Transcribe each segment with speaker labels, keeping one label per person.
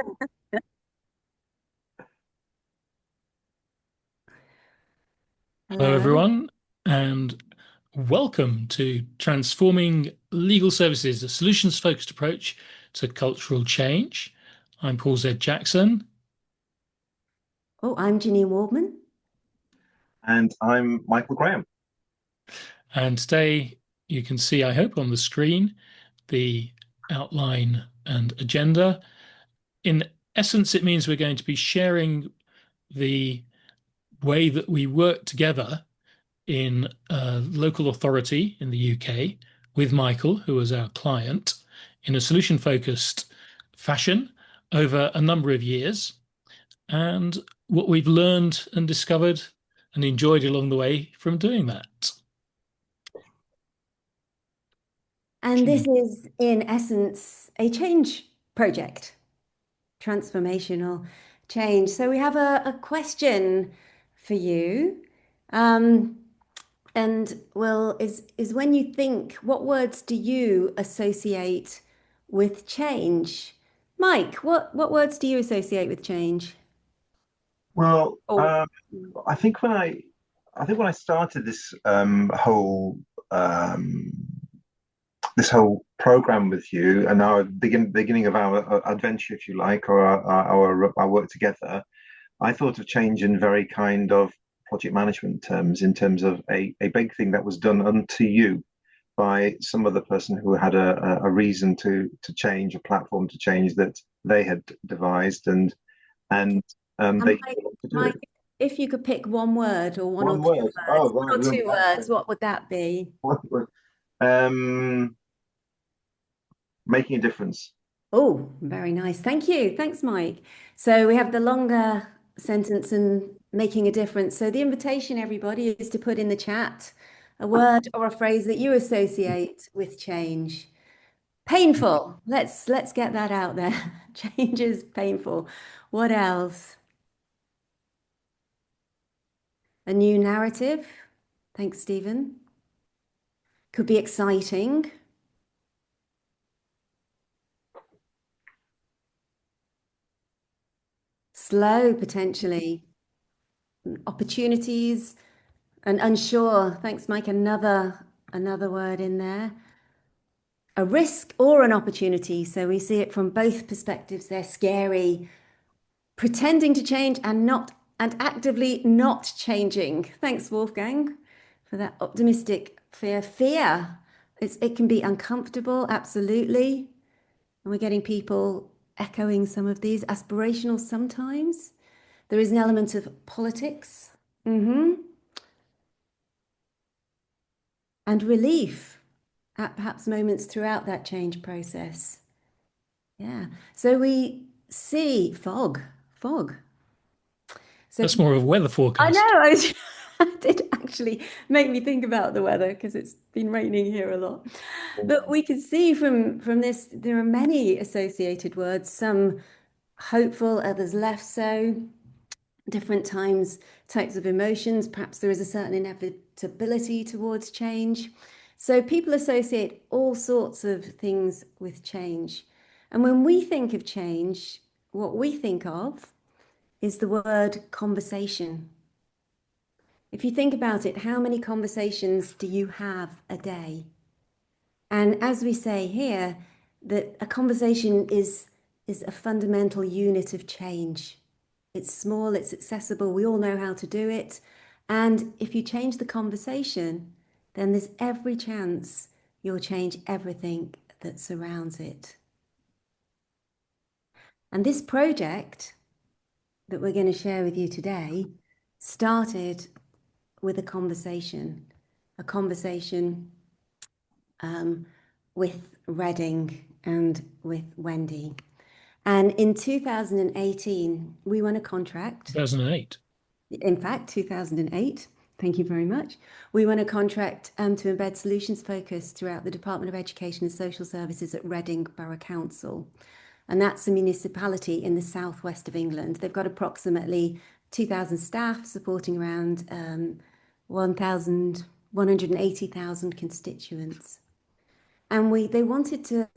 Speaker 1: Hello,
Speaker 2: Hello.
Speaker 1: everyone, and welcome to Transforming Legal Services, a solutions-focused approach to cultural change. I'm Paul Z. Jackson,
Speaker 2: Oh, I'm Janine Waldman.
Speaker 3: And I'm Michael Graham.
Speaker 1: and today you can see, I hope, on the screen the outline and agenda. In essence, it means we're going to be sharing the way that we work together in a local authority in the UK with Michael, who was our client, in a solution focused fashion over a number of years, and what we've learned and discovered and enjoyed along the way from doing that.
Speaker 2: And this is, in essence, a change project, transformational change. So we have a question for you. Um, and well, is when you think, what words do you associate with change? Mike, what words do you associate with change?
Speaker 3: Well,
Speaker 2: Oh,
Speaker 3: I think when I started um, this whole program with you, and our beginning of our adventure, if you like, or our work together, I thought of change in very kind of project management terms, in terms of a big thing that was done unto you by some other person who had a reason to change, a platform to change that they had devised, and
Speaker 2: And
Speaker 3: they want to do it.
Speaker 2: Mike, if you could pick one word or one or
Speaker 3: One
Speaker 2: two
Speaker 3: word.
Speaker 2: words,
Speaker 3: Oh,
Speaker 2: one
Speaker 3: right.
Speaker 2: or two words, what would that be?
Speaker 3: One word. Um, Making a difference.
Speaker 2: Oh, very nice. Thank you. Thanks, Mike. So we have the longer sentence and making a difference. So the invitation, everybody, is to put in the chat a word or a phrase that you associate with change. Painful. Let's get that out there. Change is painful. What else? A new narrative. Thanks, Stephen. Could be exciting. Slow, potentially. Opportunities and unsure. Thanks, Mike. Another word in there. A risk or an opportunity. So we see it from both perspectives. They're scary, pretending to change and actively not changing. Thanks, Wolfgang, for that optimistic fear. Fear. It can be uncomfortable, absolutely. And we're getting people echoing some of these. Aspirational sometimes. There is an element of politics. And relief at perhaps moments throughout that change process. Yeah. So we see fog. So
Speaker 1: That's more of a weather
Speaker 2: I know
Speaker 1: forecast.
Speaker 2: it did actually make me think about the weather because it's been raining here a lot. But we can see from this there are many associated words, some hopeful, others less so. Different times, types of emotions. Perhaps there is a certain inevitability towards change. So people associate all sorts of things with change. And when we think of change, what we think of is the word conversation. If you think about it, how many conversations do you have a day? And as we say here, that a conversation is a fundamental unit of change. It's small, it's accessible, we all know how to do it. And if you change the conversation, then there's every chance you'll change everything that surrounds it. And this project that we're going to share with you today started with a conversation with Reading and with Wendy. And in 2018, we won a contract.
Speaker 1: 2008.
Speaker 2: In fact, 2008. Thank you very much. We won a contract to embed solutions focus throughout the Department of Education and Social Services at Reading Borough Council. And that's a municipality in the southwest of England. They've got approximately 2,000 staff supporting around 180,000 constituents. And they wanted to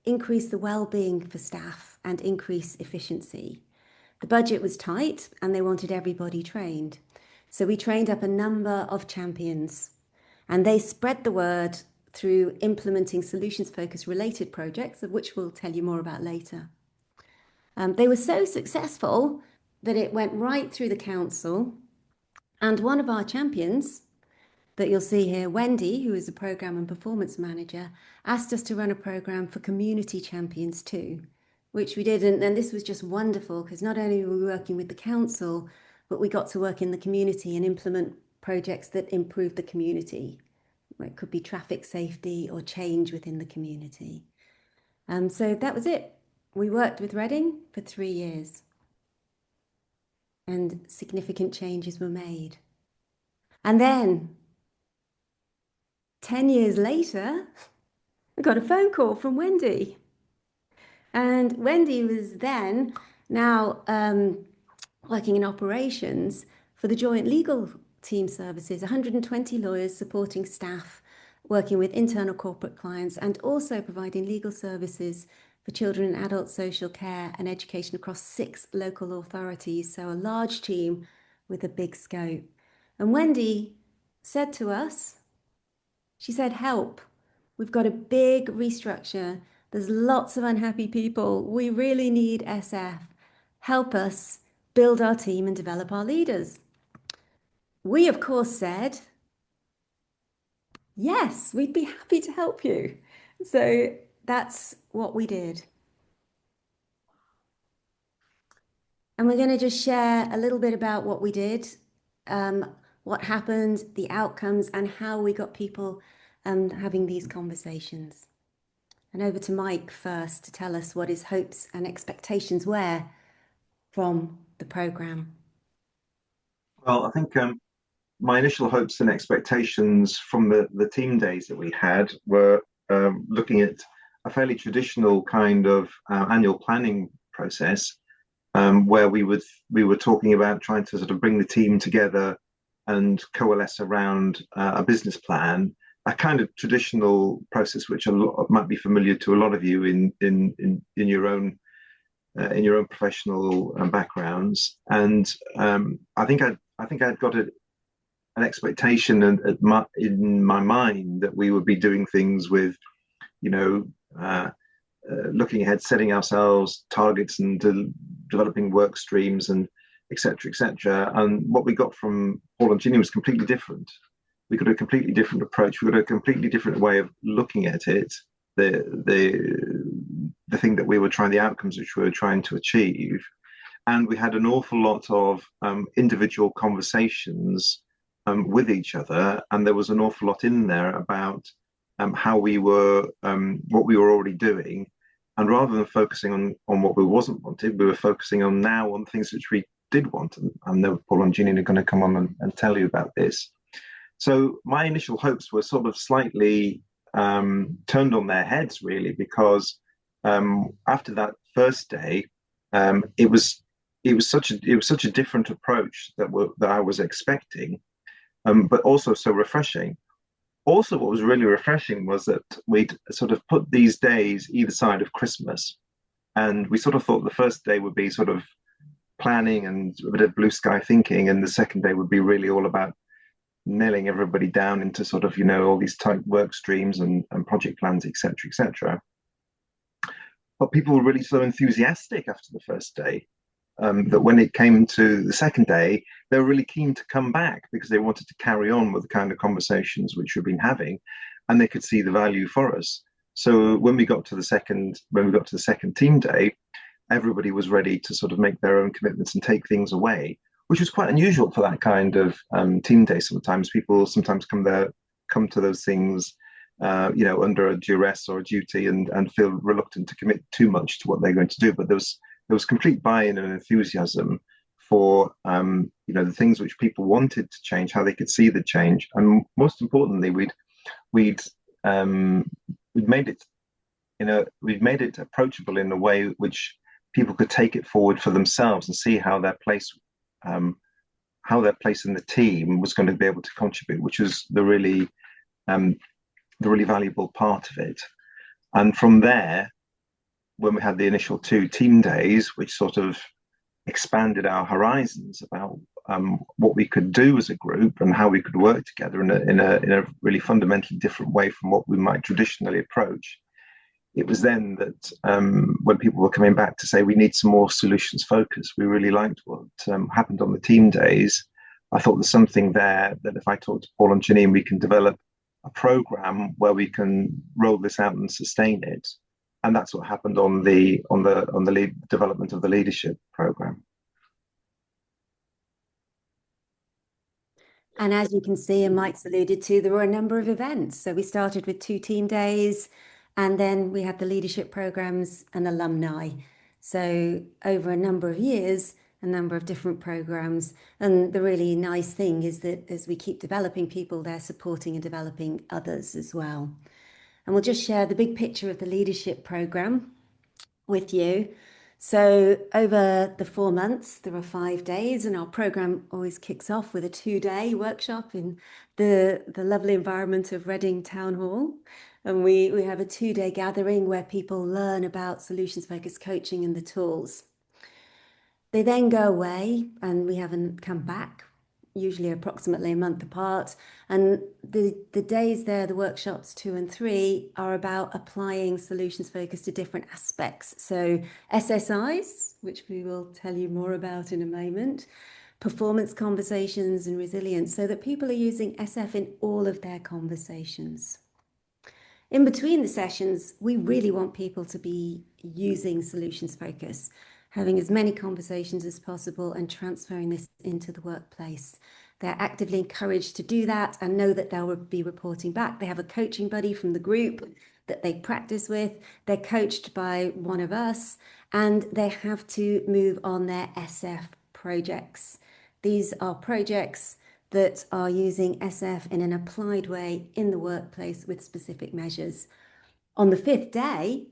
Speaker 2: increase the well-being for staff and increase efficiency. The budget was tight and they wanted everybody trained. So we trained up a number of champions and they spread the word through implementing solutions-focused related projects, of which we'll tell you more about later. They were so successful that it went right through the council, and one of our champions that you'll see here, Wendy, who is a program and performance manager, asked us to run a program for community champions too, which we did. And this was just wonderful because not only were we working with the council, but we got to work in the community and implement projects that improve the community. It could be traffic safety or change within the community. So that was it. We worked with Reading for 3 years and significant changes were made. And then 10 years later, I got a phone call from Wendy. And Wendy was then now working in operations for the joint legal team services, 120 lawyers supporting staff, working with internal corporate clients and also providing legal services for children and adult social care and education across 6 local authorities. So a large team with a big scope. And Wendy said to us, she said, help, we've got a big restructure. There's lots of unhappy people. We really need SF. Help us build our team and develop our leaders. We, of course, said, yes, we'd be happy to help you. So that's what we did. And we're going to just share a little bit about what we did, what happened, the outcomes, and how we got people having these conversations. And over to Mike first to tell us what his hopes and expectations were from the programme.
Speaker 3: Well, I think my initial hopes and expectations from the team days that we had were looking at a fairly traditional kind of annual planning process, where we were talking about trying to sort of bring the team together and coalesce around a business plan, a kind of traditional process which might be familiar to a lot of you in your own professional backgrounds. And I think I'd got an expectation in my mind that we would be doing things with, looking ahead, setting ourselves targets and developing work streams and et cetera. And what we got from Paul and Ginny was completely different. We got a completely different approach. We got a completely different way of looking at it. The thing that we were trying, the outcomes which we were trying to achieve. And we had an awful lot of individual conversations with each other. And there was an awful lot in there about how we were, what we were already doing. And rather than focusing on what we wasn't wanted, we were focusing on things which we did want. And I know Paul and Janine are going to come on and tell you about this. So my initial hopes were sort of slightly turned on their heads, really, because after that first day, it was such a different approach that I was expecting, but also so refreshing. Also, what was really refreshing was that we'd sort of put these days either side of Christmas, and we sort of thought the first day would be sort of planning and a bit of blue sky thinking, and the second day would be really all about nailing everybody down into sort of, all these tight work streams and project plans, et cetera. But people were really so enthusiastic after the first day that when it came to the second day, they were really keen to come back because they wanted to carry on with the kind of conversations which we've been having, and they could see the value for us. So when we got to the second team day, everybody was ready to sort of make their own commitments and take things away, which was quite unusual for that kind of team day. Sometimes people come to those things, under a duress or a duty and feel reluctant to commit too much to what they're going to do. But there was complete buy-in and enthusiasm for the things which people wanted to change, how they could see the change, and most importantly, we'd made it approachable in a way which people could take it forward for themselves and see how their place in the team was going to be able to contribute, which was the really valuable part of it. And from there, when we had the initial 2 team days, which sort of expanded our horizons about what we could do as a group and how we could work together in a really fundamentally different way from what we might traditionally approach. It was then that when people were coming back to say we need some more solutions focus, we really liked what happened on the team days. I thought there's something there that if I talk to Paul and Janine, we can develop a program where we can roll this out and sustain it. And that's what happened on the development of the leadership program.
Speaker 2: And as you can see, and Mike's alluded to, there were a number of events. So we started with 2 team days, and then we had the leadership programs and alumni. So over a number of years, a number of different programs. And the really nice thing is that as we keep developing people, they're supporting and developing others as well. And we'll just share the big picture of the leadership program with you. So over the 4 months, there are 5 days, and our program always kicks off with a 2-day workshop in the lovely environment of Reading Town Hall. And we have a 2-day gathering where people learn about solutions-focused coaching and the tools. They then go away, and we haven't come back, usually approximately a month apart. And the days there, the workshops 2 and 3, are about applying solutions focus to different aspects. So SSIs, which we will tell you more about in a moment, performance conversations and resilience, so that people are using SF in all of their conversations. In between the sessions, we really want people to be using solutions focus, having as many conversations as possible and transferring this into the workplace. They're actively encouraged to do that and know that they'll be reporting back. They have a coaching buddy from the group that they practice with. They're coached by one of us, and they have to move on their SF projects. These are projects that are using SF in an applied way in the workplace with specific measures. On the 5th day,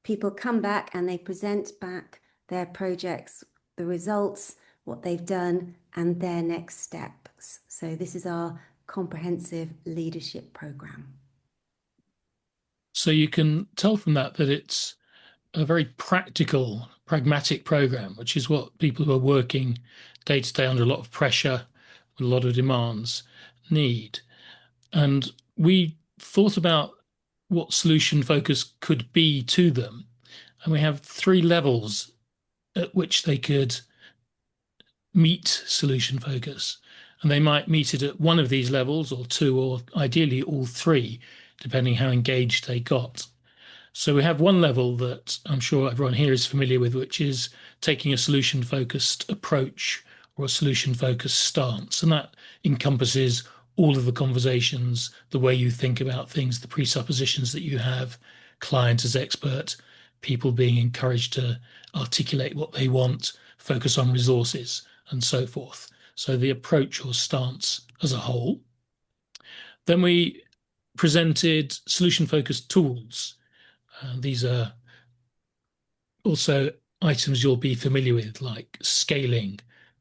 Speaker 2: people come back and they present back their projects, the results, what they've done, and their next steps. So this is our comprehensive leadership program.
Speaker 1: So you can tell from that it's a very practical, pragmatic program, which is what people who are working day to day under a lot of pressure, with a lot of demands, need. And we thought about what solution focus could be to them. And we have 3 levels at which they could meet solution focus. And they might meet it at one of these levels, or 2, or ideally all 3, depending how engaged they got. So we have one level that I'm sure everyone here is familiar with, which is taking a solution-focused approach or a solution-focused stance. And that encompasses all of the conversations, the way you think about things, the presuppositions that you have, client as expert, people being encouraged to articulate what they want, focus on resources, and so forth. So the approach or stance as a whole. Then we presented solution-focused tools. These are also items you'll be familiar with, like scaling,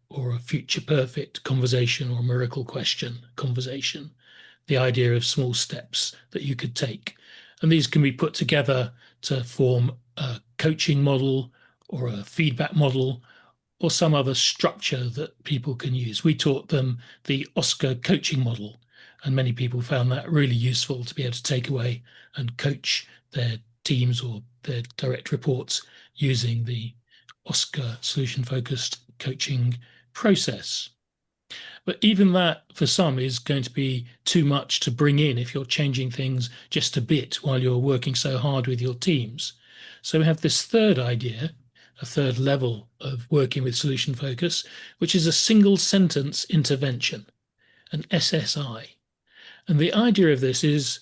Speaker 1: or a future perfect conversation, or miracle question conversation. The idea of small steps that you could take. And these can be put together to form a coaching model or a feedback model or some other structure that people can use. We taught them the Oscar coaching model, and many people found that really useful to be able to take away and coach their teams or their direct reports using the Oscar solution-focused coaching process. But even that, for some, is going to be too much to bring in if you're changing things just a bit while you're working so hard with your teams. So we have this third idea, a third level of working with solution focus, which is a single sentence intervention, an SSI. And the idea of this is,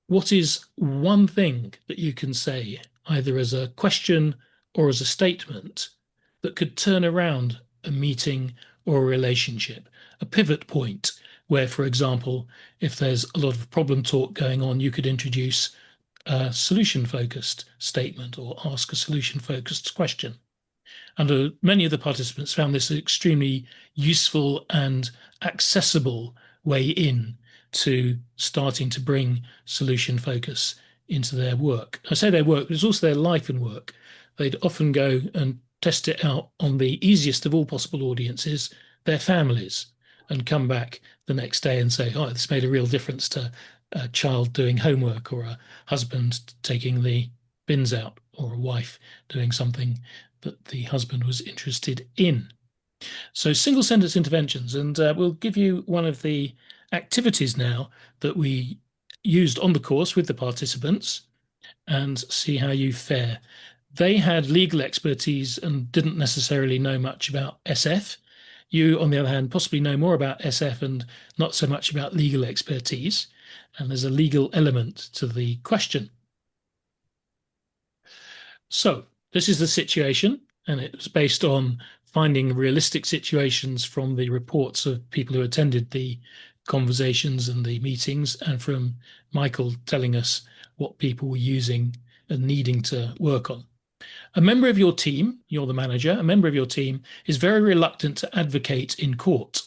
Speaker 1: what is one thing that you can say, either as a question or as a statement, that could turn around a meeting or a relationship, a pivot point where, for example, if there's a lot of problem talk going on, you could introduce a solution-focused statement or ask a solution-focused question. And many of the participants found this an extremely useful and accessible way in to starting to bring solution focus into their work. I say their work, but it's also their life and work. They'd often go and test it out on the easiest of all possible audiences, their families, and come back the next day and say, oh, this made a real difference to a child doing homework, or a husband taking the bins out, or a wife doing something that the husband was interested in. So single sentence interventions, and we'll give you one of the activities now that we used on the course with the participants and see how you fare. They had legal expertise and didn't necessarily know much about SF. You, on the other hand, possibly know more about SF and not so much about legal expertise. And there's a legal element to the question. So this is the situation, and it was based on finding realistic situations from the reports of people who attended the conversations and the meetings, and from Michael telling us what people were using and needing to work on. A member of your team, you're the manager, a member of your team is very reluctant to advocate in court.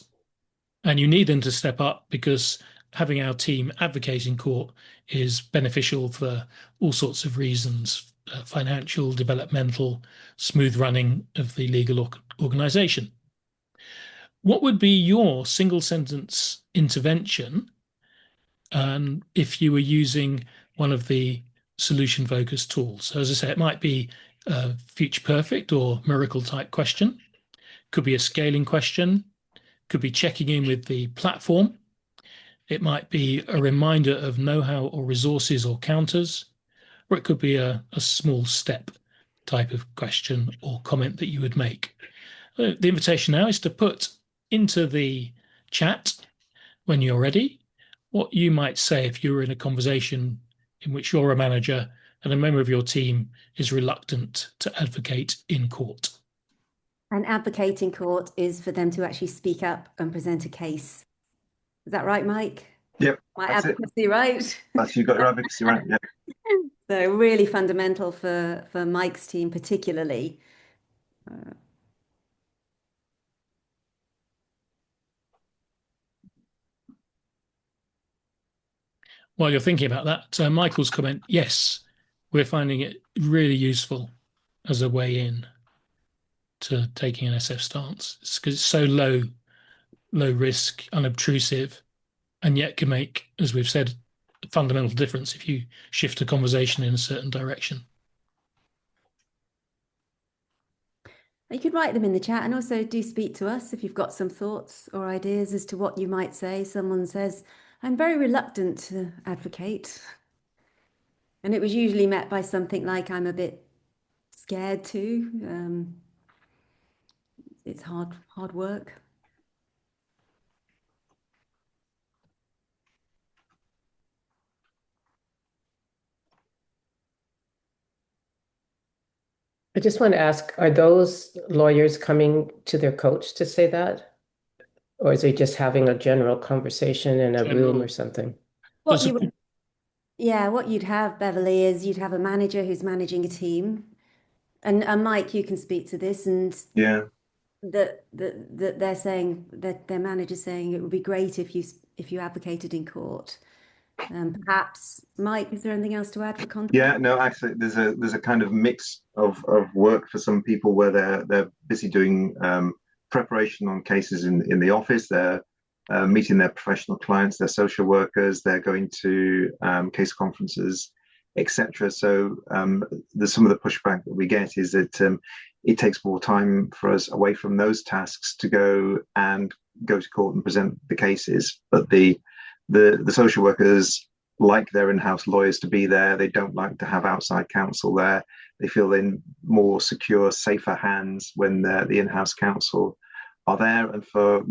Speaker 1: And you need them to step up, because having our team advocate in court is beneficial for all sorts of reasons, financial, developmental, smooth running of the legal organisation. What would be your single sentence intervention if you were using one of the solution focused tools? So as I say, it might be a future perfect or miracle type question, could be a scaling question, could be checking in with the platform. It might be a reminder of know-how or resources or counters, or it could be a small step type of question or comment that you would make. The invitation now is to put into the chat, when you're ready, what you might say if you were in a conversation in which you're a manager and a member of your team is reluctant to advocate in court.
Speaker 2: And advocate in court is for them to actually speak up and present a case. Is that right, Mike?
Speaker 3: Yep.
Speaker 2: My advocacy, right?
Speaker 3: That's, you got your advocacy right, yeah.
Speaker 2: So really fundamental for Mike's team particularly.
Speaker 1: While you're thinking about that, Michael's comment, yes, we're finding it really useful as a way in to taking an SF stance. It's because it's so low risk, unobtrusive, and yet can make, as we've said, a fundamental difference if you shift a conversation in a certain direction.
Speaker 2: You could write them in the chat, and also do speak to us if you've got some thoughts or ideas as to what you might say. Someone says, I'm very reluctant to advocate. And it was usually met by something like, I'm a bit scared too. It's hard work.
Speaker 4: I just want to ask, are those lawyers coming to their coach to say that? Or is it just having a general conversation in a room or something?
Speaker 2: What you'd have, Beverly, is you'd have a manager who's managing a team. And Mike, you can speak to this, and
Speaker 3: yeah,
Speaker 2: that they're saying, that their manager's saying it would be great if you advocated in court. Perhaps, Mike, is there anything else to add for context?
Speaker 3: Yeah, no, actually, there's a kind of mix of work for some people where they're busy doing preparation on cases in the office. They're meeting their professional clients, their social workers. They're going to case conferences, etc. So some of the pushback that we get is that it takes more time for us away from those tasks to go to court and present the cases. But the social workers like their in-house lawyers to be there. They don't like to have outside counsel there. They feel in more secure, safer hands when the in-house counsel are there. And for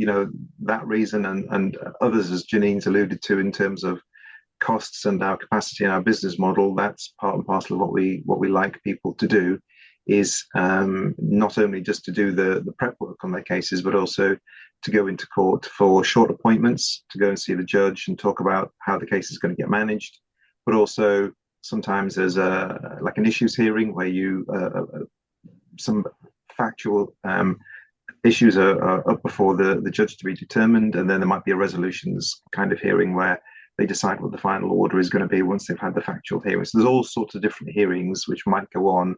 Speaker 3: that reason and others, as Janine's alluded to, in terms of costs and our capacity and our business model, that's part and parcel of what we like people to do, is not only just to do the prep work on their cases, but also to go into court for short appointments, to go and see the judge and talk about how the case is going to get managed. But also sometimes there's like an issues hearing where some factual issues are up before the judge to be determined, and then there might be a resolutions kind of hearing where they decide what the final order is going to be once they've had the factual hearing. So there's all sorts of different hearings which might go on,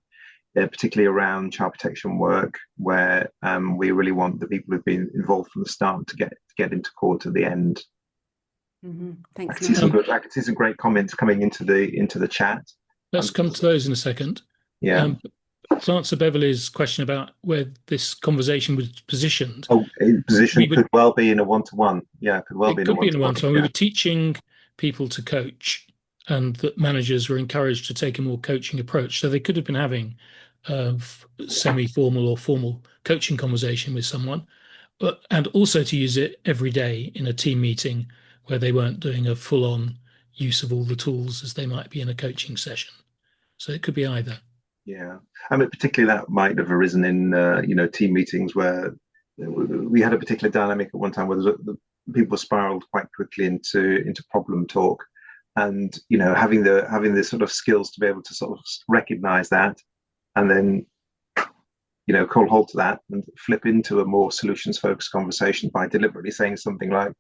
Speaker 3: particularly around child protection work, where we really want the people who've been involved from the start to get into court at the end.
Speaker 2: Thanks.
Speaker 3: I can see some great comments coming into the chat.
Speaker 1: Let's come to those in a second.
Speaker 3: Yeah.
Speaker 1: To answer Beverly's question about where this conversation was positioned.
Speaker 3: Could well be in a one-to-one. Yeah, could well be in a one-to-one.
Speaker 1: We were teaching people to coach, and that managers were encouraged to take a more coaching approach. So they could have been having semi-formal or formal coaching conversation with someone, and also to use it every day in a team meeting where they weren't doing a full-on use of all the tools as they might be in a coaching session. So it could be either.
Speaker 3: Yeah, I mean, particularly that might have arisen in team meetings where we had a particular dynamic at one time where the people spiraled quite quickly into problem talk, and having the sort of skills to be able to sort of recognize that, and then call halt to that and flip into a more solutions focused conversation by deliberately saying something like,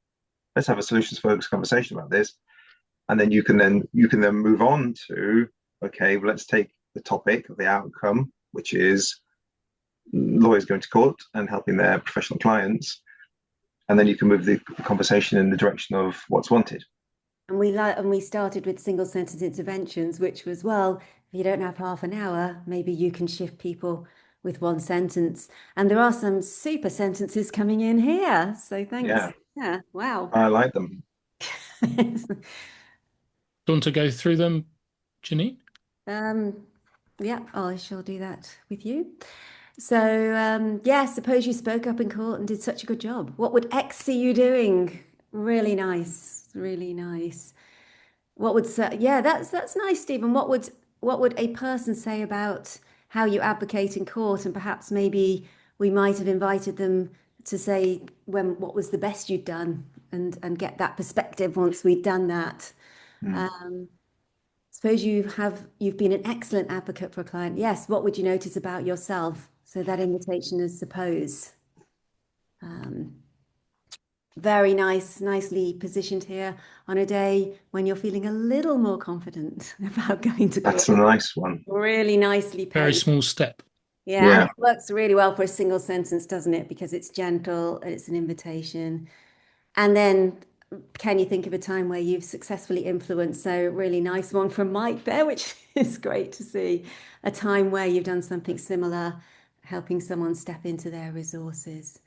Speaker 3: let's have a solutions focused conversation about this, and then you can then move on to, okay, well, let's take the topic of the outcome, which is lawyers going to court and helping their professional clients, and then you can move the conversation in the direction of what's wanted.
Speaker 2: And we started with single sentence interventions, which was, well, if you don't have half an hour, maybe you can shift people with one sentence. And there are some super sentences coming in here, so thanks. Yeah, wow.
Speaker 3: I like them.
Speaker 1: Do you want to go through them, Janine?
Speaker 2: Yeah, I shall do that with you. So, suppose you spoke up in court and did such a good job. What would X see you doing? Really nice, really nice. What would say? Yeah, that's nice, Stephen. What would a person say about how you advocate in court? And perhaps maybe we might have invited them to say what was the best you'd done, and get that perspective once we'd done that. Suppose you've been an excellent advocate for a client. Yes, what would you notice about yourself? So that invitation is suppose. Very nice, nicely positioned here on a day when you're feeling a little more confident about going to court.
Speaker 3: That's a nice one.
Speaker 2: Really nicely paced.
Speaker 1: Very small step.
Speaker 2: Yeah, and it works really well for a single sentence, doesn't it? Because it's gentle, it's an invitation. And then, can you think of a time where you've successfully influenced? So really nice one from Mike there, which is great to see. A time where you've done something similar, helping someone step into their resources.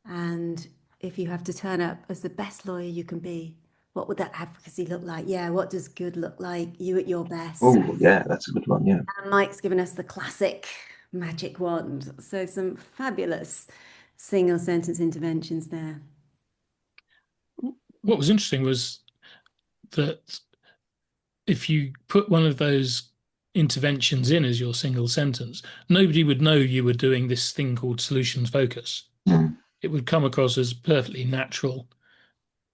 Speaker 2: And if you have to turn up as the best lawyer you can be, what would that advocacy look like? Yeah, what does good look like? You at your best.
Speaker 3: Oh, yeah, that's a good one, yeah.
Speaker 2: And Mike's given us the classic magic wand. So some fabulous single sentence interventions there.
Speaker 1: What was interesting was that if you put one of those interventions in as your single sentence, nobody would know you were doing this thing called solutions focus. It would come across as perfectly natural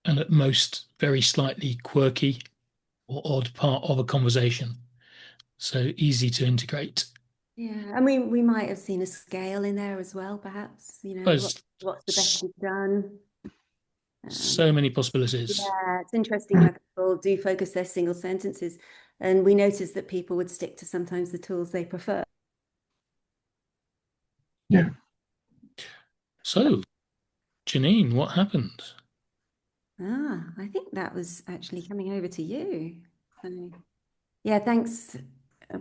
Speaker 1: and at most very slightly quirky or odd part of a conversation. So easy to integrate.
Speaker 2: Yeah, I mean, we might have seen a scale in there as well, perhaps. What's the best you've done?
Speaker 1: So many possibilities.
Speaker 2: Yeah, it's interesting how people do focus their single sentences. And we noticed that people would stick to sometimes the tools they prefer.
Speaker 3: Yeah.
Speaker 1: So, Janine, what happened?
Speaker 2: I think that was actually coming over to you. So, yeah, thanks,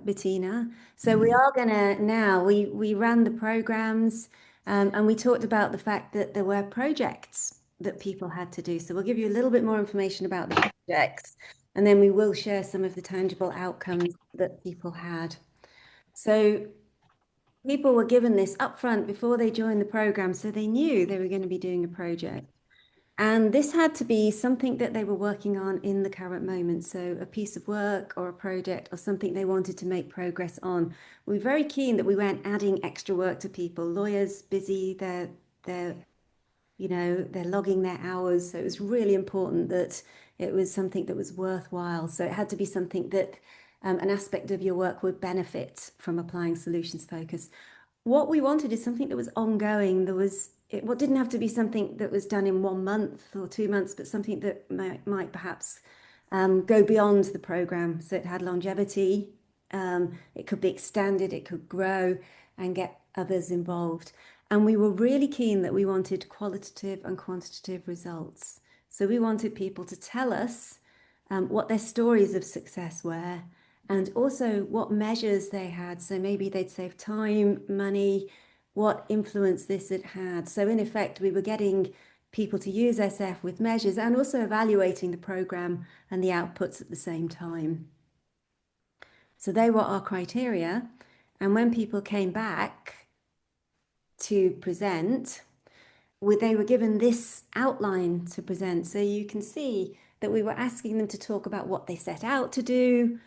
Speaker 2: Bettina. So we are gonna now, we ran the programs and we talked about the fact that there were projects that people had to do. So we'll give you a little bit more information about the projects, and then we will share some of the tangible outcomes that people had. So people were given this upfront before they joined the program, so they knew they were going to be doing a project. And this had to be something that they were working on in the current moment. So a piece of work or a project or something they wanted to make progress on. We were very keen that we weren't adding extra work to people. Lawyers busy, they're logging their hours. So it was really important that it was something that was worthwhile. So it had to be something that an aspect of your work would benefit from applying solutions focus. What we wanted is something that was ongoing. It didn't have to be something that was done in 1 month or 2 months, but something that might perhaps go beyond the program. So it had longevity. It could be extended, it could grow and get others involved. And we were really keen that we wanted qualitative and quantitative results. So we wanted people to tell us what their stories of success were and also what measures they had. So maybe they'd save time, money, what influence this had had. So in effect, we were getting people to use SF with measures and also evaluating the program and the outputs at the same time. So they were our criteria. And when people came back to present, they were given this outline to present. So you can see that we were asking them to talk about what they set out to do,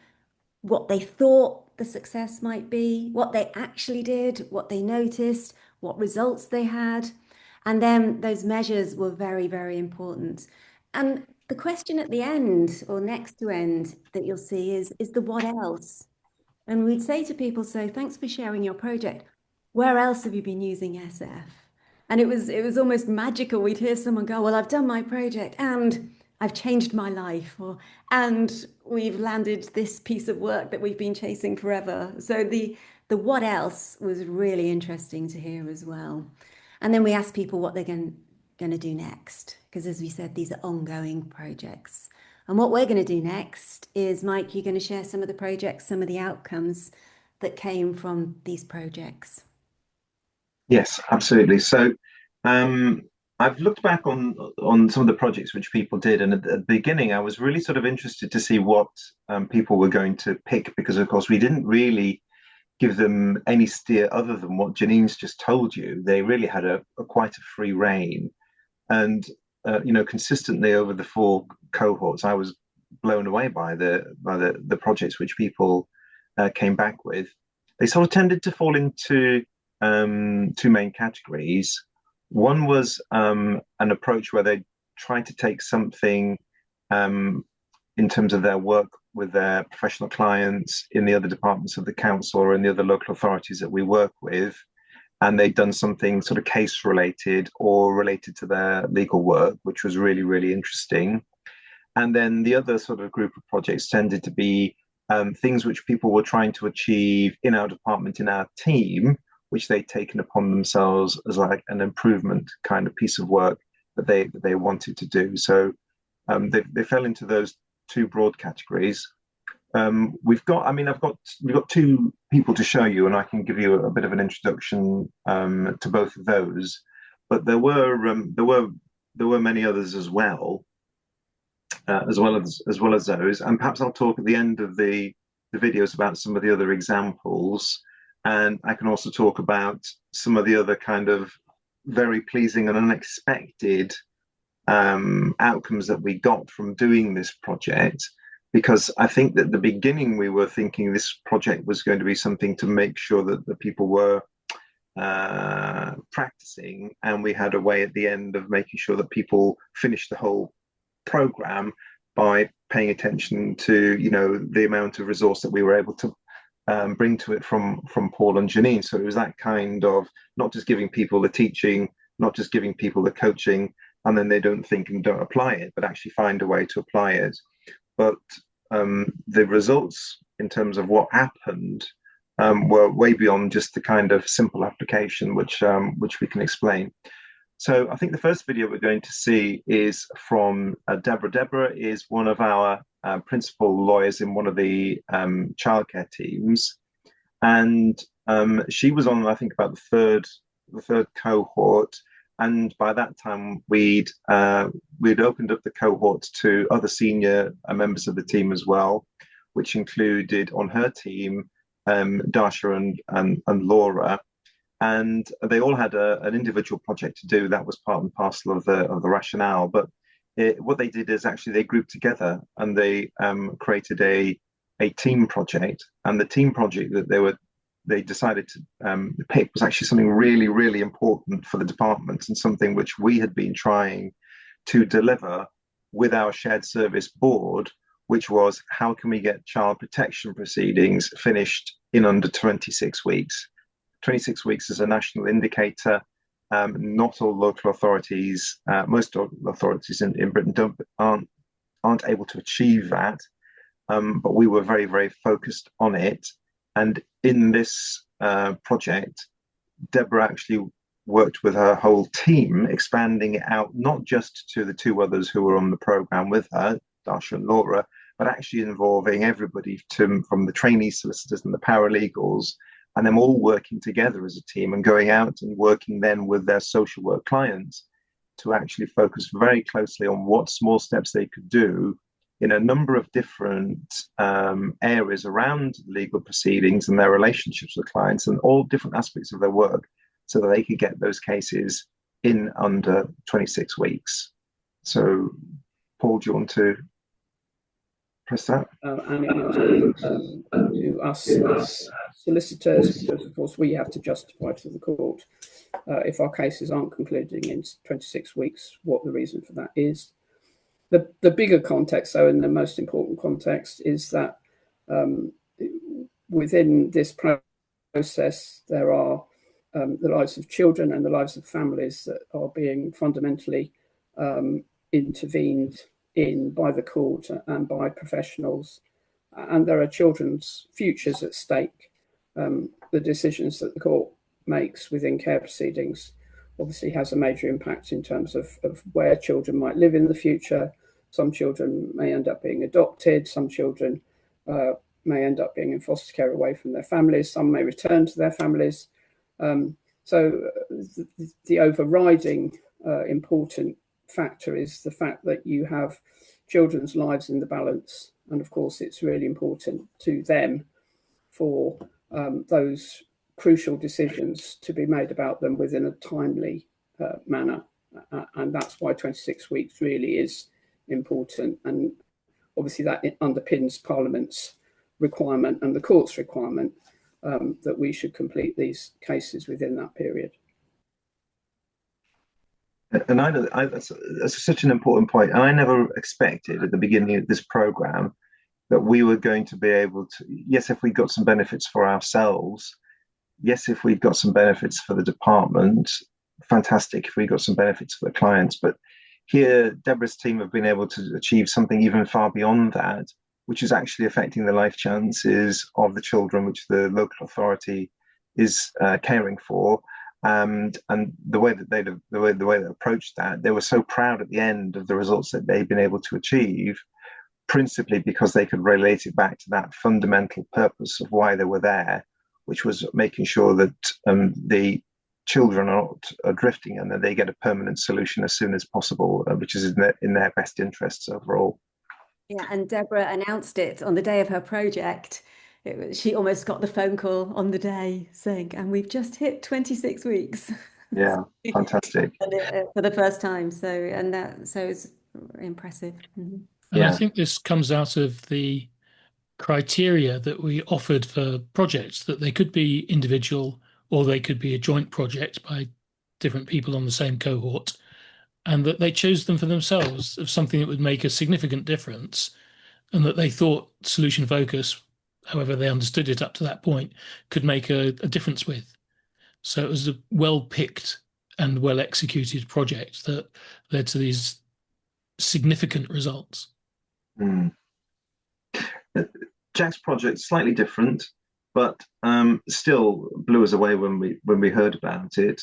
Speaker 2: what they thought the success might be, what they actually did, what they noticed, what results they had. And then those measures were very, very important. And the question at the end or next to end that you'll see is the what else? And we'd say to people, so thanks for sharing your project. Where else have you been using SF? And it was almost magical. We'd hear someone go, well, I've done my project and I've changed my life, and we've landed this piece of work that we've been chasing forever. So the what else was really interesting to hear as well. And then we asked people what they're going to do next, because as we said, these are ongoing projects. And what we're going to do next is, Mike, you're going to share some of the projects, some of the outcomes that came from these projects.
Speaker 3: Yes, absolutely. So I've looked back on some of the projects which people did, and at the beginning, I was really sort of interested to see what people were going to pick, because of course we didn't really give them any steer other than what Janine's just told you. They really had a quite a free rein, and consistently over the 4 cohorts, I was blown away by the projects which people came back with. They sort of tended to fall into 2 main categories. One was an approach where they tried to take something in terms of their work with their professional clients in the other departments of the council or in the other local authorities that we work with, and they'd done something sort of case related or related to their legal work, which was really, really interesting. And then the other sort of group of projects tended to be things which people were trying to achieve in our department, in our team, which they'd taken upon themselves as like an improvement kind of piece of work that they wanted to do. So they fell into those 2 broad categories. We've got 2 people to show you, and I can give you a bit of an introduction to both of those. But there were many others as well as those. And perhaps I'll talk at the end of the videos about some of the other examples. And I can also talk about some of the other kind of very pleasing and unexpected outcomes that we got from doing this project. Because I think that at the beginning we were thinking this project was going to be something to make sure that the people were practicing, and we had a way at the end of making sure that people finished the whole program by paying attention to the amount of resource that we were able to bring to it from Paul and Janine. So it was that kind of not just giving people the teaching, not just giving people the coaching, and then they don't think and don't apply it, but actually find a way to apply it. But the results in terms of what happened were way beyond just the kind of simple application, which we can explain. So I think the first video we're going to see is from Deborah. Deborah is one of our principal lawyers in one of the childcare teams, and she was on, I think, about the third cohort. And by that time, we'd opened up the cohort to other senior members of the team as well, which included on her team Dasha and Laura, and they all had an individual project to do. That was part and parcel of the rationale. But what they did is actually they grouped together and they created a team project. And the team project that they decided to pick was actually something really, really important for the department, and something which we had been trying to deliver with our shared service board, which was how can we get child protection proceedings finished in under 26 weeks. 26 weeks is a national indicator. Not all local authorities, most authorities in Britain aren't aren't able to achieve that. But we were very, very focused on it. And in this project, Deborah actually worked with her whole team, expanding it out, not just to the two others who were on the program with her, Dasha and Laura, but actually involving everybody from the trainee solicitors and the paralegals, and them all working together as a team and going out and working then with their social work clients to actually focus very closely on what small steps they could do in a number of different areas around legal proceedings and their relationships with clients and all different aspects of their work, so that they could get those cases in under 26 weeks. So, Paul, do you want to press that?
Speaker 5: And it was to us solicitors, because of course we have to justify to the court if our cases aren't concluding in 26 weeks, what the reason for that is. The bigger context, though, and the most important context, is that within this process, there are the lives of children and the lives of families that are being fundamentally intervened in by the court and by professionals. And there are children's futures at stake. The decisions that the court makes within care proceedings obviously has a major impact in terms of where children might live in the future. Some children may end up being adopted. Some children may end up being in foster care away from their families. Some may return to their families. So the overriding important factor is the fact that you have children's lives in the balance. And of course, it's really important to them for those crucial decisions to be made about them within a timely manner. And that's why 26 weeks really is important. And obviously that underpins Parliament's requirement and the court's requirement that we should complete these cases within that period.
Speaker 3: And that's such an important point. And I never expected at the beginning of this program that we were going to be able to, yes, if we got some benefits for ourselves, yes, if we've got some benefits for the department, fantastic. If we got some benefits for the clients, but here Deborah's team have been able to achieve something even far beyond that, which is actually affecting the life chances of the children which the local authority is caring for. And the way that they approached that, they were so proud at the end of the results that they've been able to achieve, principally because they could relate it back to that fundamental purpose of why they were there, which was making sure that the children are not drifting and that they get a permanent solution as soon as possible, which is in their best interests overall.
Speaker 2: Yeah, and Deborah announced it on the day of her project. She almost got the phone call on the day saying, and we've just hit 26 weeks.
Speaker 3: Yeah, fantastic.
Speaker 2: For the first time. So it's impressive. Mm-hmm.
Speaker 1: And yeah. I think this comes out of the criteria that we offered for projects, that they could be individual or they could be a joint project by different people on the same cohort, and that they chose them for themselves of something that would make a significant difference, and that they thought SolutionFocused, however they understood it up to that point, could make a difference with. So it was a well-picked and well-executed project that led to these significant results.
Speaker 3: Mm. Jack's project slightly different, but still blew us away when we heard about it.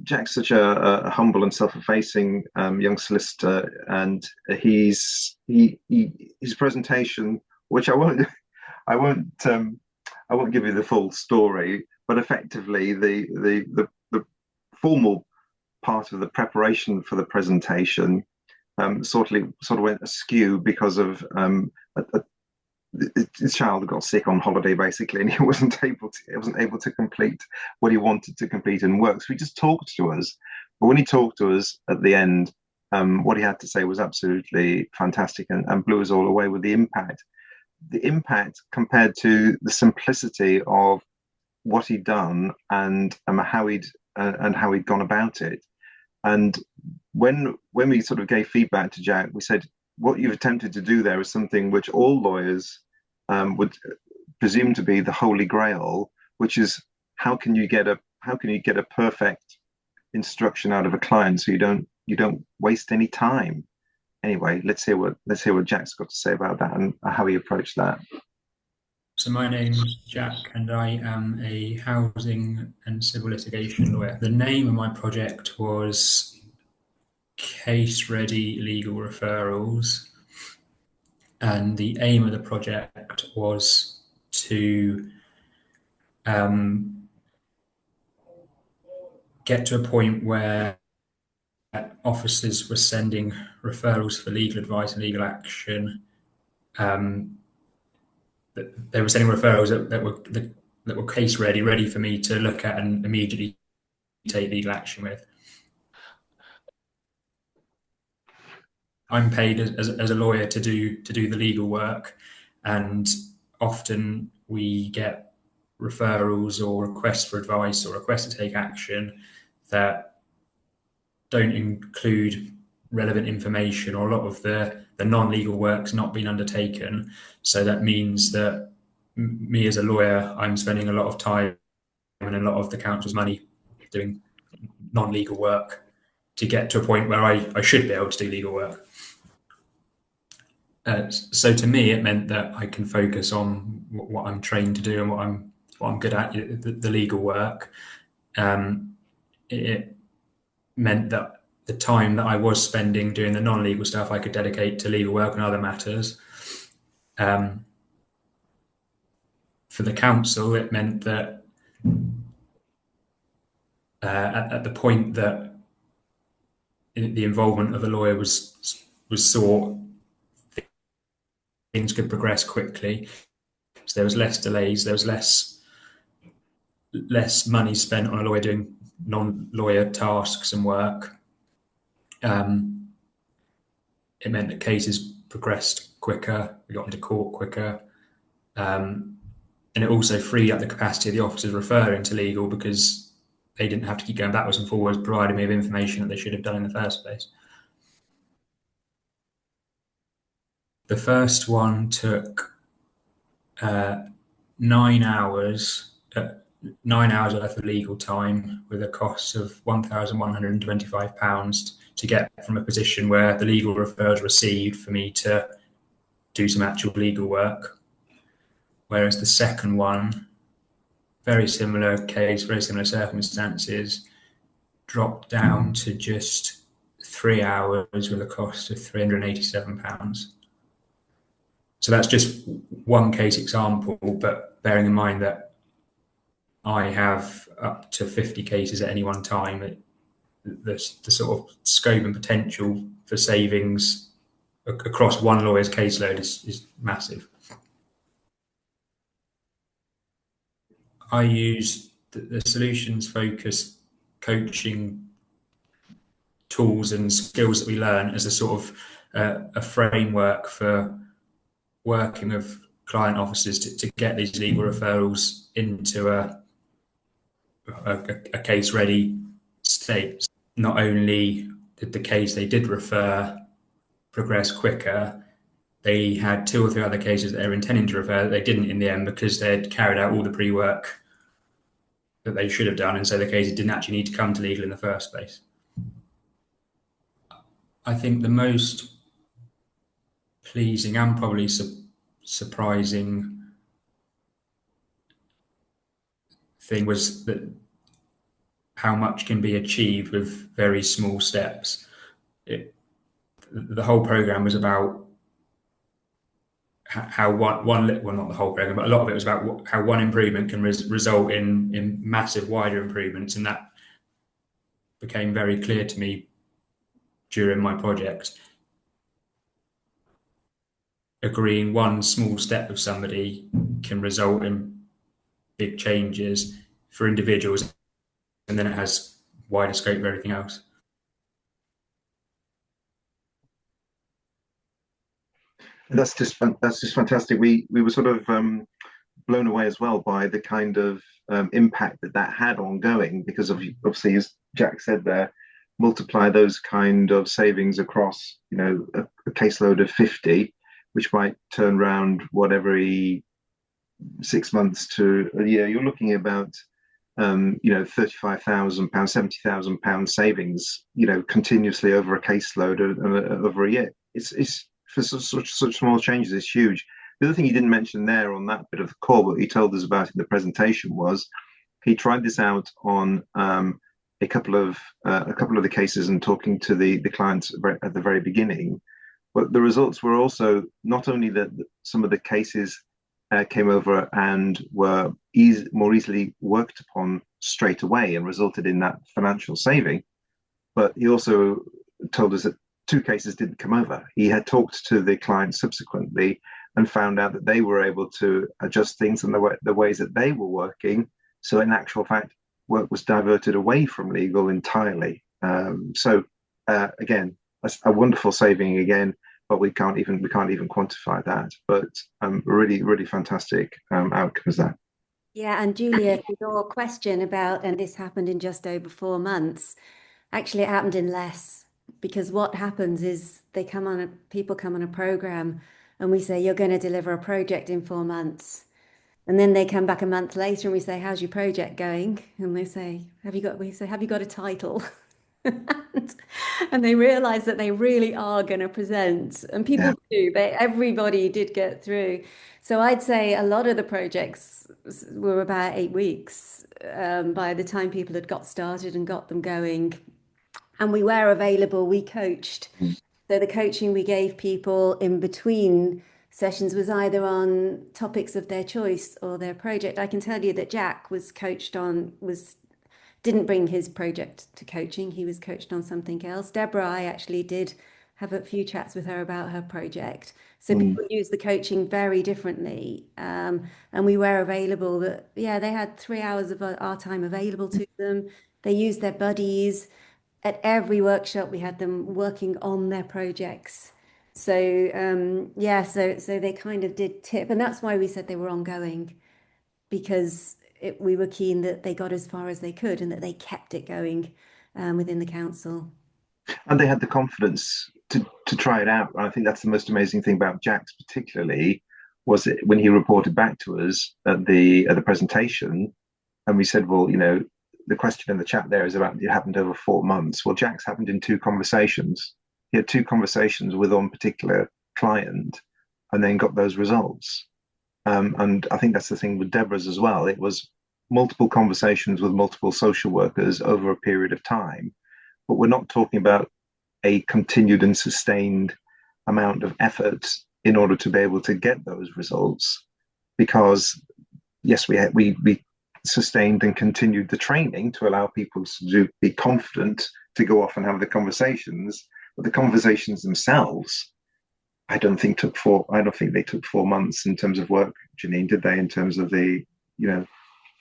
Speaker 3: Jack's such a humble and self-effacing young solicitor, and his presentation, which I won't give you the full story, but effectively the formal part of the preparation for the presentation sort of went askew because of his child got sick on holiday basically, and he wasn't able to complete what he wanted to complete in work. So he just talked to us, but when he talked to us at the end, what he had to say was absolutely fantastic and blew us all away with the impact. The impact compared to the simplicity of what he'd done and how he'd gone about it. And when we sort of gave feedback to Jack, we said, what you've attempted to do there is something which all lawyers would presume to be the holy grail, which is how can you get a perfect instruction out of a client so you don't waste any time. anyway, let's hear what Jack's got to say about that and how he approached that.
Speaker 6: So my name's Jack, and I am a housing and civil litigation lawyer. The name of my project was Case Ready Legal Referrals, and the aim of the project was to get to a point where officers were sending referrals for legal advice and legal action. They were sending referrals that were case ready for me to look at and immediately take legal action with. I'm paid as a lawyer to do the legal work, and often we get referrals or requests for advice or requests to take action that don't include relevant information, or a lot of the non-legal work's not been undertaken. So that means that me as a lawyer, I'm spending a lot of time and a lot of the council's money doing non-legal work to get to a point where I should be able to do legal work. So to me, it meant that I can focus on what I'm trained to do and what I'm good at, the legal work. It meant that the time that I was spending doing the non-legal stuff, I could dedicate to legal work and other matters. For the council, it meant that at the point that the involvement of a lawyer was sought, things could progress quickly. So there was less delays, there was less money spent on a lawyer doing non-lawyer tasks and work. It meant that cases progressed quicker, we got into court quicker, and it also freed up the capacity of the officers referring to legal, because they didn't have to keep going backwards and forwards, providing me with information that they should have done in the first place. The first one took 9 hours, 9 hours worth of legal time, with a cost of £1,125 to get from a position where the legal referrals received for me to do some actual legal work. Whereas the second one, very similar case, very similar circumstances, dropped down to just 3 hours with a cost of £387. So that's just one case example, but bearing in mind that I have up to 50 cases at any one time, the sort of scope and potential for savings across one lawyer's caseload is massive. I use the SolutionFocused coaching tools and skills that we learn as a sort of a framework for working with client officers to get these legal referrals into a case-ready state. Not only did the case they did refer progress quicker, they had 2 or 3 other cases that they were intending to refer that they didn't in the end, because they had carried out all the pre-work that they should have done, and so the cases didn't actually need to come to legal in the first place. I think the most pleasing and probably surprising thing was that how much can be achieved with very small steps. The whole program was about how well, not the whole program, but a lot of it was about how one improvement can result in massive wider improvements, and that became very clear to me during my project. Agreeing one small step with somebody can result in big changes for individuals, and then it has wider scope for everything else.
Speaker 3: That's just fantastic. We were sort of blown away as well by the kind of impact that had ongoing, because obviously, as Jack said there, multiply those kind of savings across, a caseload of 50, which might turn around every 6 months to a year. You're looking about £35,000, £70,000 savings, continuously over a caseload over a year. it's for such small changes, it's huge. The other thing he didn't mention there on that bit of the call, but he told us about in the presentation, was he tried this out on a couple of the cases and talking to the clients at the very beginning. But the results were also not only that some of the cases came over and were more easily worked upon straight away and resulted in that financial saving, but he also told us that 2 cases didn't come over. He had talked to the client subsequently and found out that they were able to adjust things in the ways that they were working. So in actual fact, work was diverted away from legal entirely. Again, a wonderful saving again, but we can't even quantify that. But really, really fantastic outcome is that.
Speaker 2: Yeah, and Julia, your question about, and this happened in just over 4 months, actually it happened in less, because what happens is people come on a program and we say, you're going to deliver a project in 4 months. And then they come back a month later and we say, how's your project going? And they say, have you got a title? And they realize that they really are going to present. And people do, everybody did get through. So I'd say a lot of the projects were about 8 weeks by the time people had got started and got them going. And we were available, we coached. So the coaching we gave people in between sessions was either on topics of their choice or their project. I can tell you that Jack didn't bring his project to coaching. He was coached on something else. Deborah, I actually did have a few chats with her about her project. So people use the coaching very differently. And we were available, but yeah, they had 3 hours of our time available to them. They used their buddies. At every workshop, we had them working on their projects. So so they kind of did tip, and that's why we said they were ongoing, because we were keen that they got as far as they could and that they kept it going within the council.
Speaker 3: And they had the confidence to try it out. And I think that's the most amazing thing about Jack's, particularly, was it when he reported back to us at the presentation, and we said, well, the question in the chat there is about it happened over 4 months. Well, Jack's happened in 2 conversations. He had 2 conversations with one particular client and then got those results. And I think that's the thing with Deborah's as well. It was multiple conversations with multiple social workers over a period of time. But we're not talking about a continued and sustained amount of effort in order to be able to get those results. Because, yes, we sustained and continued the training to allow people to be confident to go off and have the conversations, but the conversations themselves, I don't think they took 4 months in terms of work, Janine, did they? In terms of the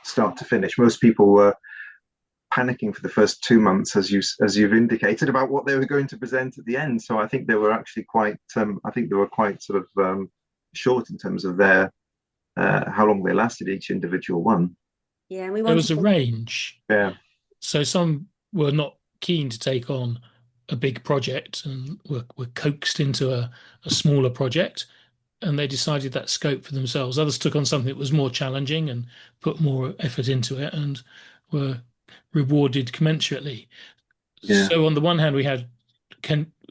Speaker 3: start to finish, most people were panicking for the first 2 months, as you've indicated, about what they were going to present at the end. So I think they were actually quite sort of short in terms of their how long they lasted, each individual one.
Speaker 2: Yeah, and
Speaker 1: there was a range.
Speaker 3: Yeah.
Speaker 1: So some were not keen to take on a big project and were coaxed into a smaller project, and they decided that scope for themselves. Others took on something that was more challenging and put more effort into it and were rewarded commensurately. Yeah. So on the one hand, we had,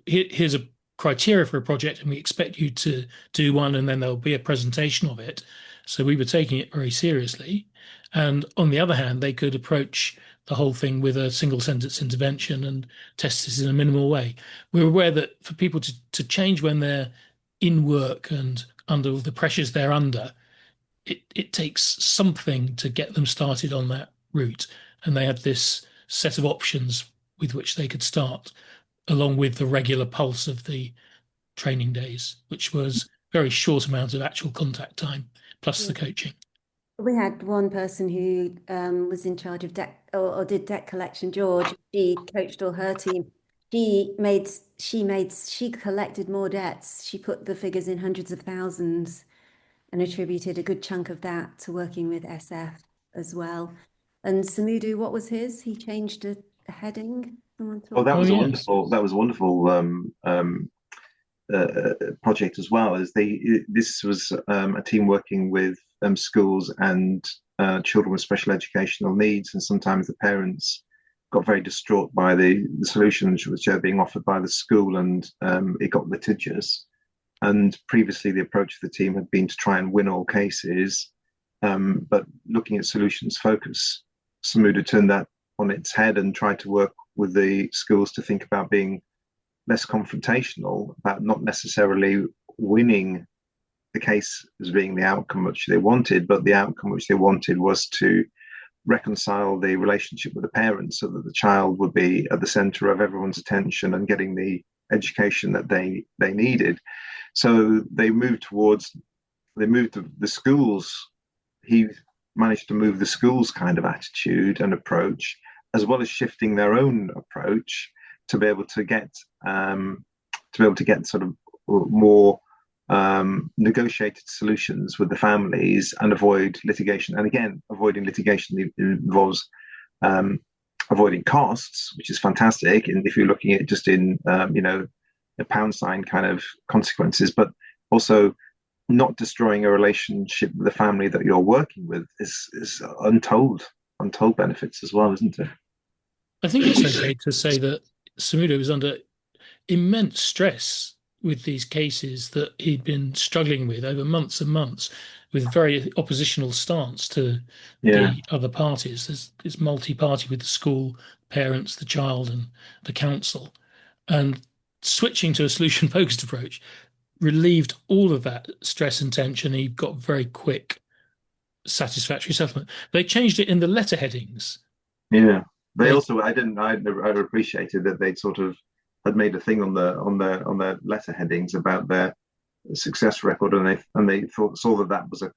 Speaker 1: here's a criteria for a project and we expect you to do one, and then there'll be a presentation of it. So we were taking it very seriously. And on the other hand, they could approach the whole thing with a single sentence intervention and test this in a minimal way. We're aware that for people to change when they're in work and under the pressures they're under, it takes something to get them started on that route. And they had this set of options with which they could start, along with the regular pulse of the training days, which was very short amount of actual contact time, plus the coaching.
Speaker 2: We had one person who was in charge of debt or did debt collection, George. She coached all her team. She collected more debts. She put the figures in hundreds of thousands and attributed a good chunk of that to working with SF as well. And Samudu, what was his? He changed a heading.
Speaker 3: Well, that was a wonderful project as well. This was a team working with schools and children with special educational needs, and sometimes the parents got very distraught by the solutions which are being offered by the school, and it got litigious. And previously, the approach of the team had been to try and win all cases. But looking at solutions focus, Samuda turned that on its head and tried to work with the schools to think about being less confrontational, about not necessarily winning the case as being the outcome which they wanted, but the outcome which they wanted was to reconcile the relationship with the parents so that the child would be at the center of everyone's attention and getting the education that they needed. So they moved the schools. He managed to move the schools kind of attitude and approach, as well as shifting their own approach to be able to get sort of more negotiated solutions with the families and avoid litigation. And again, avoiding litigation involves avoiding costs, which is fantastic. And if you're looking at just in a pound sign kind of consequences, but also not destroying a relationship with the family that you're working with is untold benefits as well, isn't it?
Speaker 1: I think it's okay to say that Samuda was under immense stress with these cases that he'd been struggling with over months and months, with very oppositional stance to the other parties. It's multi-party with the school, parents, the child, and the council. And switching to a solution-focused approach relieved all of that stress and tension. He got very quick, satisfactory settlement. They changed it in the letter headings.
Speaker 3: Yeah, I appreciated that they'd sort of had made a thing on their letter headings about their success record, and they saw that was a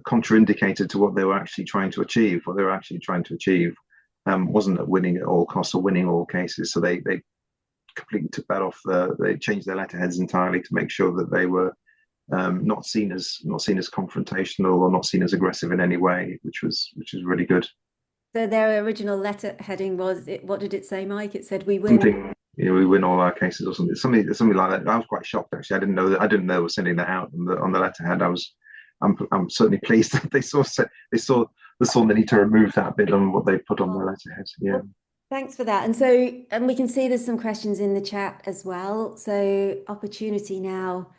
Speaker 3: contraindicator to what they were actually trying to achieve. What they were actually trying to achieve wasn't at winning at all costs or winning all cases. So they completely took that off. They changed their letterheads entirely to make sure that they were not seen as confrontational or not seen as aggressive in any way, which was really good.
Speaker 2: So their original letter heading was, what did it say, Mike? It said, "We win."
Speaker 3: We win all our cases, or something like that. I was quite shocked actually. I didn't know they were sending that out on the letterhead. I'm certainly pleased that they saw the need to remove that bit on what they put on their letterhead. Yeah.
Speaker 2: Well, thanks for that. And we can see there's some questions in the chat as well. So opportunity now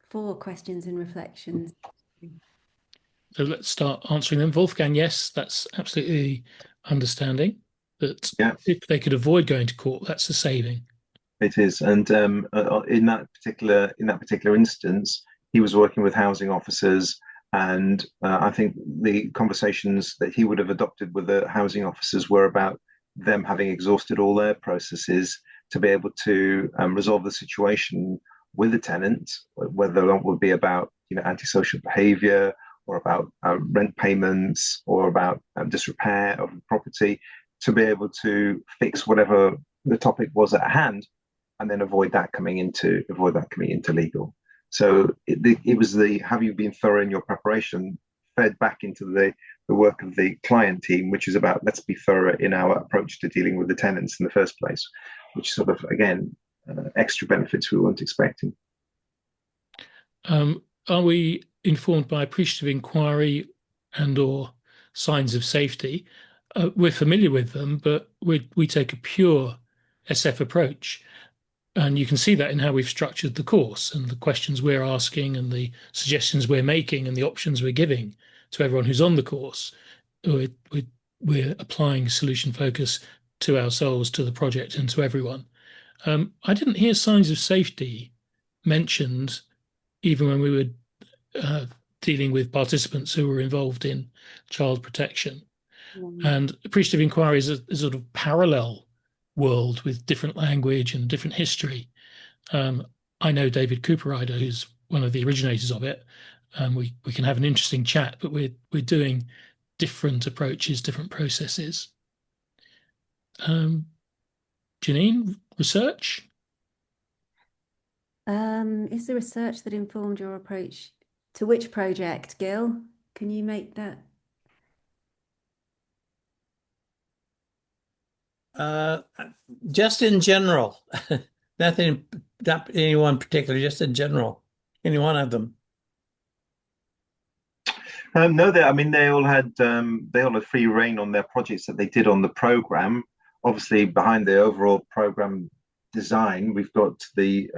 Speaker 2: for questions and reflections.
Speaker 1: So let's start answering them. Wolfgang, yes, that's absolutely understanding that if they could avoid going to court, that's a saving.
Speaker 3: It is, and in that particular instance, he was working with housing officers, and I think the conversations that he would have adopted with the housing officers were about them having exhausted all their processes to be able to resolve the situation with the tenant, whether that would be about antisocial behaviour or about rent payments or about disrepair of the property, to be able to fix whatever the topic was at hand, and then avoid that coming into legal. So it was the have you been thorough in your preparation fed back into the work of the client team, which is about let's be thorough in our approach to dealing with the tenants in the first place, which sort of again extra benefits we weren't expecting.
Speaker 1: Are we informed by appreciative inquiry and or signs of safety? We're familiar with them, but we take a pure SF approach. And you can see that in how we've structured the course and the questions we're asking and the suggestions we're making and the options we're giving to everyone who's on the course. We're applying solution focus to ourselves, to the project, and to everyone. I didn't hear signs of safety mentioned even when we were dealing with participants who were involved in child protection. And appreciative inquiry is a sort of parallel world with different language and different history. I know David Cooperrider, who's one of the originators of it. We can have an interesting chat, but we're doing different approaches, different processes. Janine, research?
Speaker 2: Is the research that informed your approach to which project, Gil? Can you make that?
Speaker 7: Just in general, not anyone particular, just in general, any one of them.
Speaker 3: No, I mean, they all had free reign on their projects that they did on the program. Obviously, behind the overall program design, we've got the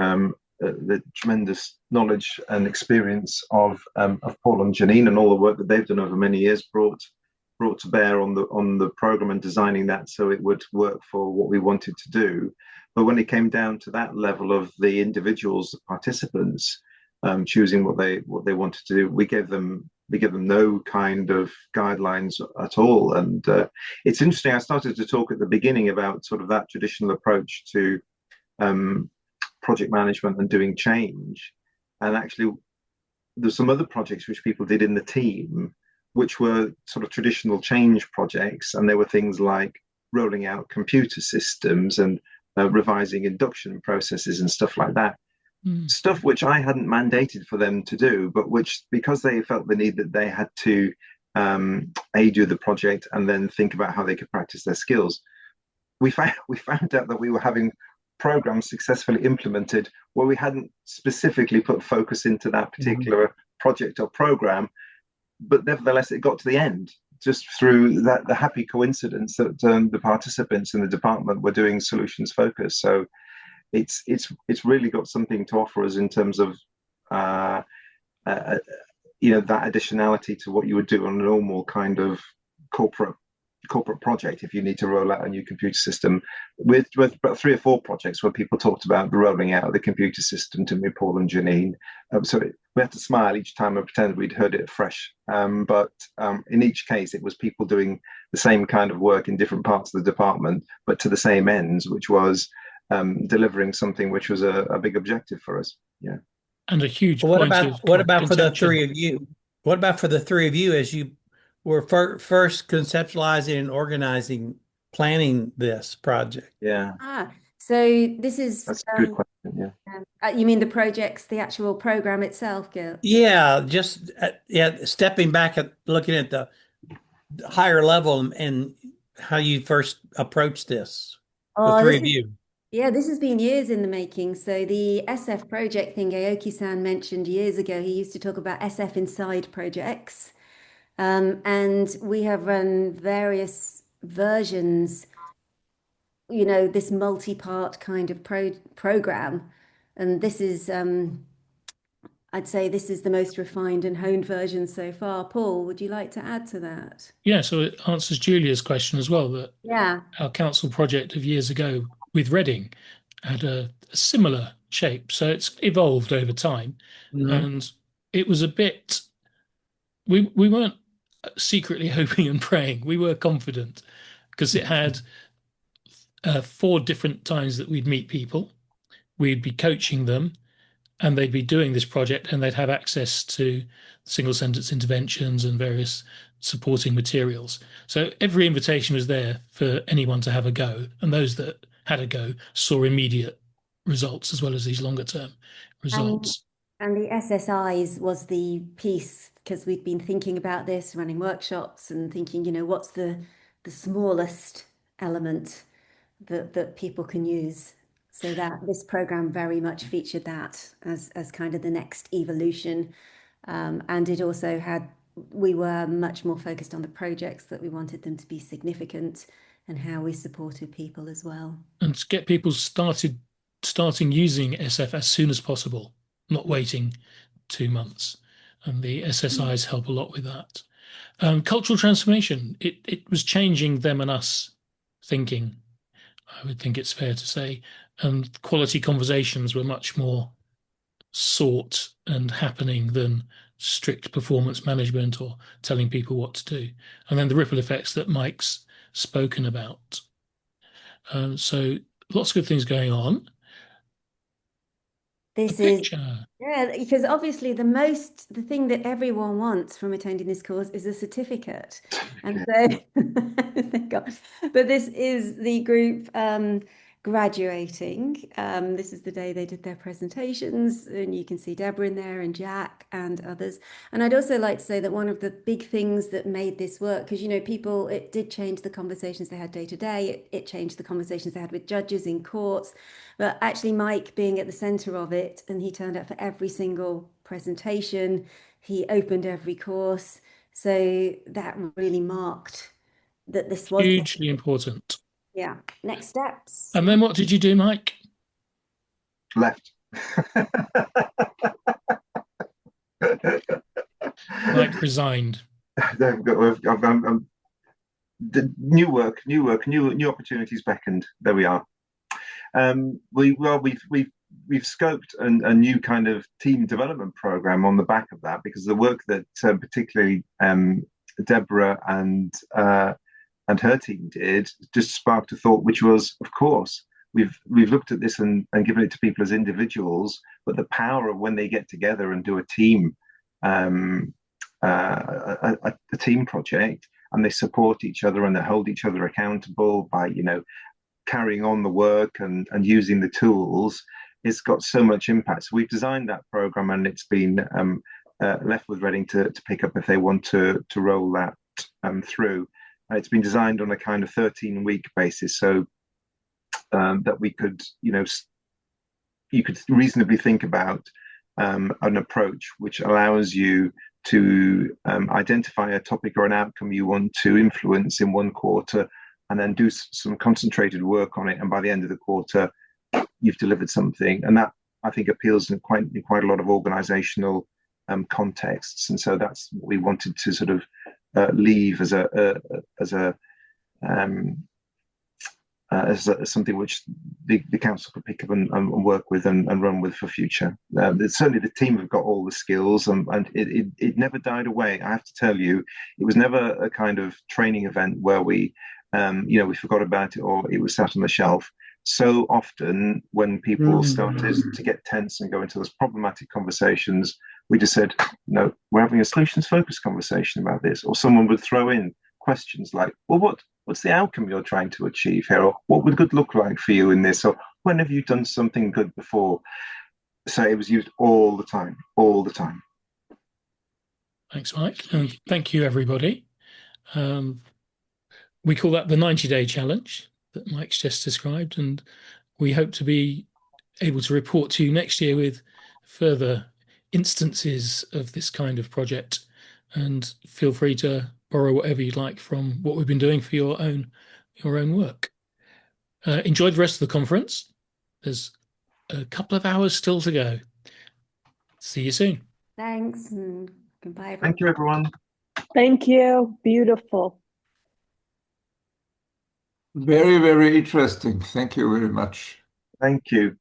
Speaker 3: tremendous knowledge and experience of Paul and Janine, and all the work that they've done over many years brought to bear on the program and designing that so it would work for what we wanted to do. But when it came down to that level of the individuals, the participants, choosing what they wanted to do, we gave them no kind of guidelines at all. And it's interesting. I started to talk at the beginning about sort of that traditional approach to project management and doing change. And actually, there's some other projects which people did in the team, which were sort of traditional change projects. And there were things like rolling out computer systems and revising induction processes and stuff like that. Stuff which I hadn't mandated for them to do, but which, because they felt the need that they had to do the project and then think about how they could practice their skills, we found out that we were having programs successfully implemented where we hadn't specifically put focus into that particular project or program, but nevertheless it got to the end just through the happy coincidence that the participants in the department were doing solutions focused. So it's really got something to offer us in terms of that additionality to what you would do on a normal kind of corporate project. If you need to roll out a new computer system, with about 3 or 4 projects where people talked about the rolling out of the computer system to me, Paul and Janine. We had to smile each time and pretend we'd heard it fresh. But in each case, it was people doing the same kind of work in different parts of the department, but to the same ends, which was delivering something which was a big objective for us. Yeah.
Speaker 1: And a huge
Speaker 7: what about for the
Speaker 1: contention.
Speaker 7: 3 of you? What about for the 3 of you as you were first conceptualizing and organizing, planning this project?
Speaker 3: Yeah.
Speaker 2: So this is
Speaker 3: that's a good question. Yeah.
Speaker 2: You mean the projects, the actual program itself, Gil?
Speaker 7: Yeah, just stepping back at looking at the higher level and how you first approached this. The 3 of you.
Speaker 2: Yeah, this has been years in the making. So the SF project thing Aoki-san mentioned years ago, he used to talk about SF inside projects. And we have run various versions, this multi-part kind of program. And this is, I'd say this is the most refined and honed version so far. Paul, would you like to add to that?
Speaker 1: Yeah, so it answers Julia's question as well, that our council project of years ago with Reading had a similar shape. So it's evolved over time. And it was a bit, we weren't secretly hoping and praying. We were confident because it had 4 different times that we'd meet people. We'd be coaching them and they'd be doing this project and they'd have access to single sentence interventions and various supporting materials. So every invitation was there for anyone to have a go. And those that had a go saw immediate results as well as these longer term results.
Speaker 2: And the SSIs was the piece, because we'd been thinking about this, running workshops and thinking, what's the smallest element that people can use. So that this program very much featured that as kind of the next evolution. And it also we were much more focused on the projects that we wanted them to be significant and how we supported people as well.
Speaker 1: And to get people starting using SF as soon as possible, not waiting 2 months. And the SSIs help a lot with that. Cultural transformation, it was changing them and us thinking, I would think it's fair to say. And quality conversations were much more sought and happening than strict performance management or telling people what to do. And then the ripple effects that Mike's spoken about. So lots of good things going on.
Speaker 2: Because obviously the thing that everyone wants from attending this course is a certificate. And so, thank God. But this is the group graduating. This is the day they did their presentations, and you can see Deborah in there and Jack and others. And I'd also like to say that one of the big things that made this work, because people, it did change the conversations they had day to day. It changed the conversations they had with judges in courts. But actually Mike being at the center of it, and he turned up for every single presentation, he opened every course. So that really marked that this was
Speaker 1: hugely important.
Speaker 2: Yeah. Next steps.
Speaker 1: And then what did you do, Mike?
Speaker 3: Left.
Speaker 1: Mike resigned.
Speaker 3: The new opportunities beckoned. There we are. We've scoped a new kind of team development program on the back of that, because the work that particularly Deborah and her team did just sparked a thought, which was, of course, we've looked at this and given it to people as individuals, but the power of when they get together and do a team a team project, and they support each other and they hold each other accountable by, carrying on the work and using the tools, it's got so much impact. So we've designed that program, and it's been left with Reading to pick up if they want to roll that through. It's been designed on a kind of 13-week basis, so that we could, you could reasonably think about an approach which allows you to identify a topic or an outcome you want to influence in one quarter, and then do some concentrated work on it. And by the end of the quarter, you've delivered something. And that, I think, appeals in quite a lot of organizational contexts. And so that's what we wanted to sort of leave as something which the council could pick up and work with and run with for future. Certainly the team have got all the skills, and it never died away. I have to tell you, it was never a kind of training event where we forgot about it or it was sat on the shelf. So often when people started to get tense and go into those problematic conversations, we just said, no, we're having a solutions-focused conversation about this. Or someone would throw in questions like, well, what's the outcome you're trying to achieve here? Or what would good look like for you in this? Or when have you done something good before? So it was used all the time.
Speaker 1: Thanks, Mike. And thank you, everybody. We call that the 90-day challenge that Mike's just described. And we hope to be able to report to you next year with further instances of this kind of project. And feel free to borrow whatever you'd like from what we've been doing for your own work. Enjoy the rest of the conference. There's a couple of hours still to go. See you soon.
Speaker 2: Thanks, and goodbye, everyone.
Speaker 3: Thank you, everyone.
Speaker 8: Thank you. Beautiful.
Speaker 9: Very, very interesting. Thank you very much.
Speaker 3: Thank you.